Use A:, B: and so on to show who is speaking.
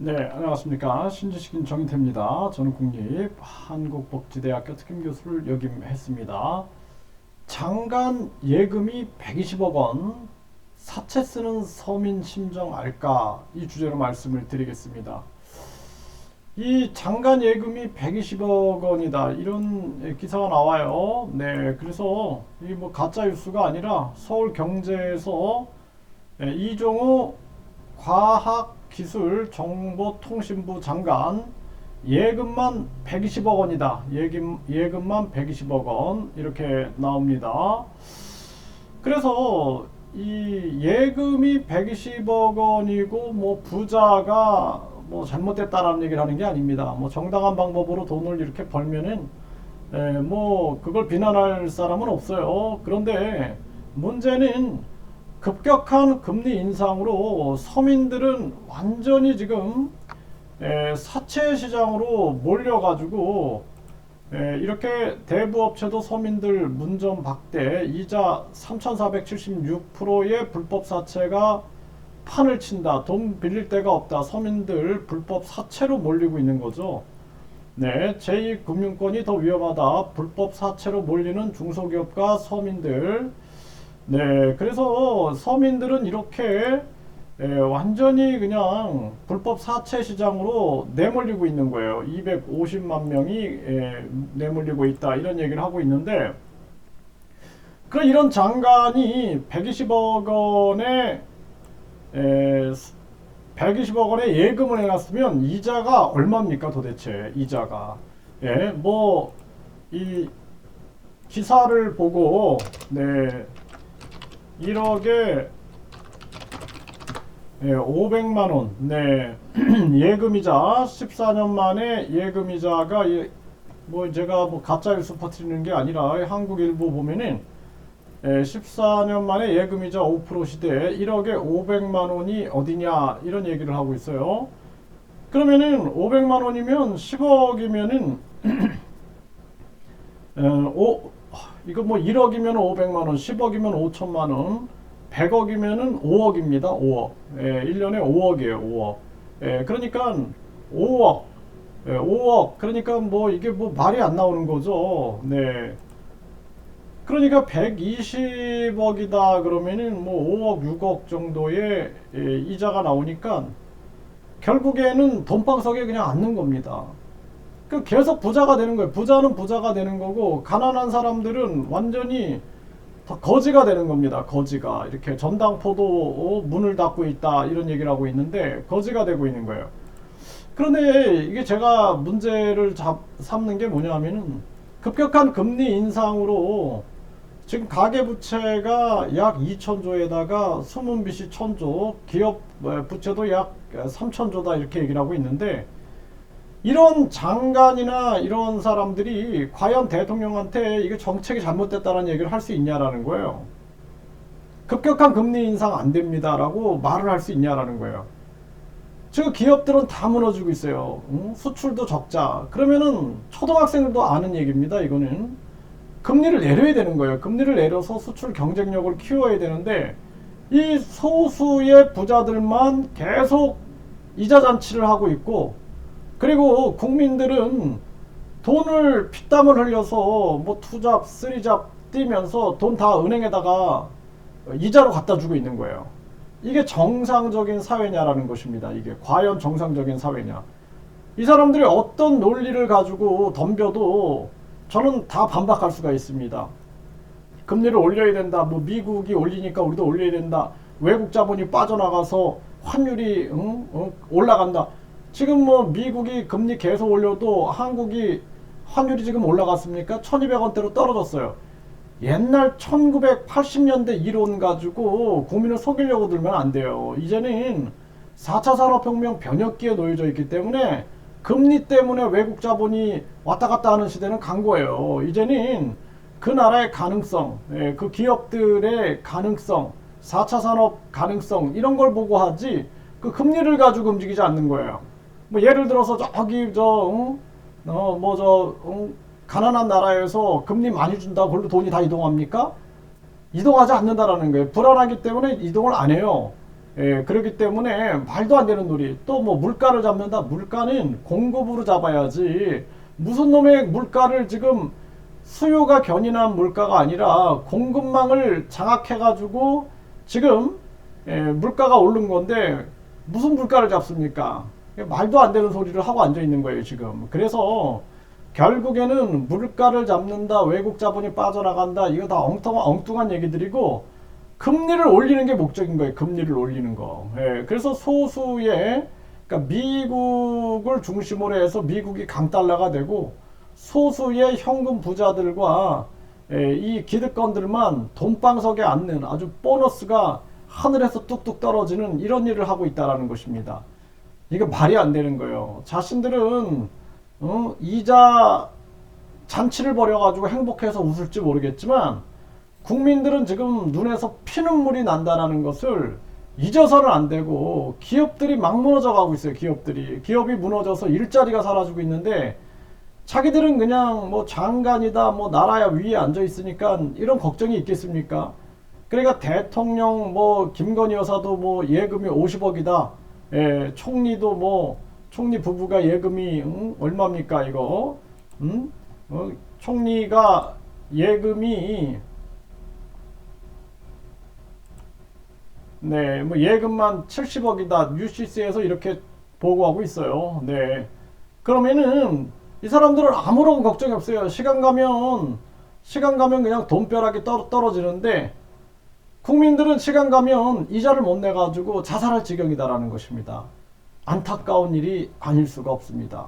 A: 네, 안녕하십니까. 신지식인 정인태입니다. 저는 국립한국복지대학교 특임교수를 역임했습니다. 장관 예금이 120억 원, 사채 쓰는 서민 심정 알까? 이 주제로 말씀을 드리겠습니다. 이 장관 예금이 120억 원이다. 이런 기사가 나와요. 네, 그래서 이 뭐 가짜 뉴스가 아니라 서울경제에서 이종우 과학기술정보통신부 장관 예금만 120억 원이다. 예금만 120억 원 이렇게 나옵니다. 그래서 이 예금이 120억 원이고 뭐 부자가 뭐 잘못됐다라는 얘기를 하는 게 아닙니다. 뭐 정당한 방법으로 돈을 이렇게 벌면은 뭐 그걸 비난할 사람은 없어요. 그런데 문제는 급격한 금리 인상으로 서민들은 완전히 지금 사채 시장으로 몰려가지고 이렇게 대부업체도 서민들 문전 박대 이자 3,476%의 불법 사채가 판을 친다. 돈 빌릴 데가 없다. 서민들 불법 사채로 몰리고 있는 거죠. 네, 제2금융권이 더 위험하다. 불법 사채로 몰리는 중소기업과 서민들. 네, 그래서 서민들은 이렇게 완전히 그냥 불법 사채 시장으로 내몰리고 있는 거예요. 250만 명이 내몰리고 있다. 이런 얘기를 하고 있는데, 그럼 이런 장관이 120억 원의 120억 원의 예금을 해놨으면 이자가 얼마입니까 도대체 이자가. 예, 뭐 이 기사를 보고 네 1억에 500만 원. 네. 예금이자 14년 만에 예금이자가 뭐 제가 뭐 가짜 뉴스 퍼뜨리는 게 아니라 한국일보 보면은 14년 만에 예금이자 5% 시대에 1억에 500만 원이 어디냐 이런 얘기를 하고 있어요. 그러면은 500만 원이면 10억이면은 이거 뭐 1억이면 500만 원, 10억이면 5천만 원, 100억이면은 5억입니다. 5억. 1년에 5억이에요. 5억. 그러니까 5억. 5억. 그러니까 뭐 이게 뭐 말이 안 나오는 거죠. 네. 그러니까 120억이다 그러면은 뭐 5억, 6억 정도의 이자가 나오니까 결국에는 돈방석에 그냥 앉는 겁니다. 그 계속 부자가 되는 거예요. 부자는 부자가 되는 거고 가난한 사람들은 완전히 다 거지가 되는 겁니다. 거지가 이렇게 전당포도 문을 닫고 있다 이런 얘기를 하고 있는데 거지가 되고 있는 거예요. 그런데 이게 제가 문제를 삼는 게 뭐냐면은 급격한 금리 인상으로 지금 가계부채가 약 2천조에다가 숨은 빚이 1천조, 기업 부채도 약 3천조다 이렇게 얘기를 하고 있는데 이런 장관이나 이런 사람들이 과연 대통령한테 이게 정책이 잘못됐다는 얘기를 할 수 있냐라는 거예요. 급격한 금리 인상 안 됩니다라고 말을 할 수 있냐라는 거예요. 지금 기업들은 다 무너지고 있어요. 응? 수출도 적자. 그러면은 초등학생들도 아는 얘기입니다. 이거는 금리를 내려야 되는 거예요. 금리를 내려서 수출 경쟁력을 키워야 되는데 이 소수의 부자들만 계속 이자 잔치를 하고 있고 그리고 국민들은 돈을 피땀을 흘려서 뭐 투잡, 쓰리잡 뛰면서 돈 다 은행에다가 이자로 갖다 주고 있는 거예요. 이게 정상적인 사회냐라는 것입니다. 이게 과연 정상적인 사회냐. 이 사람들이 어떤 논리를 가지고 덤벼도 저는 다 반박할 수가 있습니다. 금리를 올려야 된다. 뭐 미국이 올리니까 우리도 올려야 된다. 외국 자본이 빠져나가서 환율이 올라간다. 지금 뭐 미국이 금리 계속 올려도 한국이 환율이 지금 올라갔습니까? 1200원대로 떨어졌어요. 옛날 1980년대 이론 가지고 국민을 속이려고 들면 안 돼요. 이제는 4차 산업혁명 변혁기에 놓여져 있기 때문에 금리 때문에 외국 자본이 왔다 갔다 하는 시대는 간 거예요. 이제는 그 나라의 가능성, 그 기업들의 가능성, 4차 산업 가능성 이런 걸 보고 하지 그 금리를 가지고 움직이지 않는 거예요. 뭐 예를 들어서 저기 가난한 나라에서 금리 많이 준다고 그걸로 돈이 다 이동합니까? 이동하지 않는다라는 거예요. 불안하기 때문에 이동을 안 해요. 그렇기 때문에 말도 안 되는 놀이. 또 뭐 물가를 잡는다. 물가는 공급으로 잡아야지. 무슨 놈의 물가를 지금 수요가 견인한 물가가 아니라 공급망을 장악해가지고 지금 물가가 오른 건데 무슨 물가를 잡습니까? 말도 안 되는 소리를 하고 앉아 있는 거예요, 지금. 그래서 결국에는 물가를 잡는다, 외국 자본이 빠져나간다, 이거 다 엉뚱한 얘기들이고, 금리를 올리는 게 목적인 거예요, 금리를 올리는 거. 그래서 소수의, 그러니까 미국을 중심으로 해서 미국이 강달러가 되고, 소수의 현금 부자들과 이 기득권들만 돈방석에 앉는 아주 보너스가 하늘에서 뚝뚝 떨어지는 이런 일을 하고 있다는 것입니다. 이게 말이 안 되는 거예요. 자신들은 이자 잔치를 벌여가지고 행복해서 웃을지 모르겠지만 국민들은 지금 눈에서 피눈물이 난다는 것을 잊어서는 안 되고, 기업들이 막 무너져 가고 있어요. 기업이 무너져서 일자리가 사라지고 있는데 자기들은 그냥 뭐 장관이다, 뭐 나라야 위에 앉아 있으니까 이런 걱정이 있겠습니까? 그러니까 대통령 뭐 김건희 여사도 뭐 예금이 50억이다. 총리도 뭐 총리 부부가 예금이 얼마입니까 이거? 총리가 예금이 네, 뭐 예금만 70억이다. 뉴시스에서 이렇게 보고하고 있어요. 네. 그러면은 이 사람들은 아무런 걱정이 없어요. 시간 가면 그냥 돈벼락이 떨어지는데 국민들은 시간 가면 이자를 못 내가지고 자살할 지경이다라는 것입니다. 안타까운 일이 아닐 수가 없습니다.